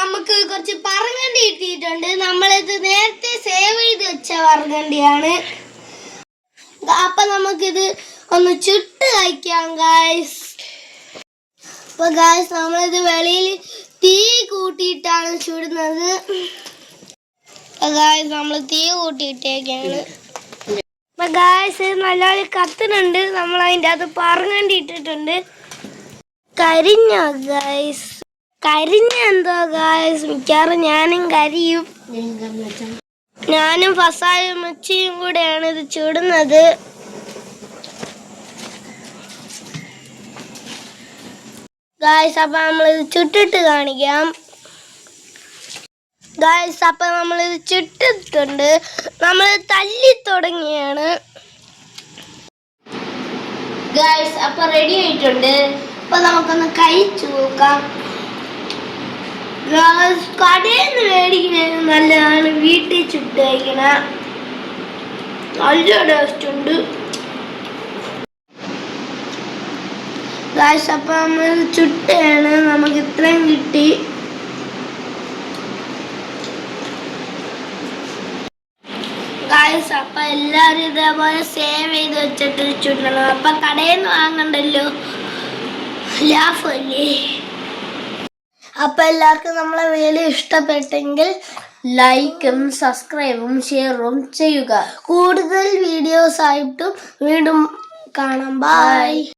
നമുക്ക് കുറച്ച് പറങ്കണ്ടി കിട്ടിയിട്ടുണ്ട്. നമ്മളിത് നേരത്തെ സേവ് ചെയ്ത് വെച്ച പറങ്കണ്ടിയാണ്. അപ്പൊ നമുക്കിത് ഒന്ന് ചുട്ട് കഴിക്കാം ഗായ്സ്. അപ്പൊ ഗായ്സ് നമ്മളിത് വെളിയിൽ തീ കൂട്ടിയിട്ടാണ് ചുടുന്നത്. ഗായ്സ് നമ്മൾ തീ കൂട്ടിയിട്ടേക്കാണ്. അപ്പൊ ഗായ്സ് നല്ലപോലെ കത്തുന്നുണ്ട്. നമ്മൾ അതിൻ്റെ അത് പറങ്കണ്ടി ഇട്ടിട്ടുണ്ട്. കരിഞ്ഞോ ഗായ്സ്? കരിഞ്ഞ എന്തോ ഗായ്സ്, മിക്കവാറും ഞാനും കരിയും. ഞാനും ഫസായും മച്ചിയും കൂടെയാണ് ഇത് ചുടുന്നത്. ഗായ്സ് അപ്പൊ നമ്മളിത് ചുട്ടിട്ട് കാണിക്കാം. ഗായ്സ് അപ്പൊ നമ്മളിത് ചുട്ടിട്ടുണ്ട്. നമ്മൾ തല്ലി തുടങ്ങിയാണ് ഗായ്സ്. അപ്പൊ റെഡി ആയിട്ടുണ്ട്. അപ്പൊ നമുക്കൊന്ന് കഴിച്ചു നോക്കാം. കടയിൽ നിന്ന് മേടിക്കുന്നത് നല്ലതാണ്, വീട്ടിൽ ചുട്ട് കഴിക്കണ നല്ല ടേസ്റ്റ് ഉണ്ട് ഗായ്സ്. അപ്പൊ നമ്മൾ ചുട്ടയാണ്, നമുക്ക് ഇത്രയും കിട്ടി. ഗായ്സ് അപ്പൊ എല്ലാരും ഇതേപോലെ സേവ് ചെയ്ത് വെച്ചിട്ട് ചുടണം. അപ്പൊ കടയിൽ നിന്ന് വാങ്ങണ്ടല്ലോ, ലാഭമല്ലേ. അപ്പൊ എല്ലാവർക്കും നമ്മളെ വീഡിയോ ഇഷ്ടപ്പെട്ടെങ്കിൽ ലൈക്കും സബ്സ്ക്രൈബും ഷെയറും ചെയ്യുക. കൂടുതൽ വീഡിയോസ് ആയിട്ടും വീണ്ടും കാണാം. ബൈ.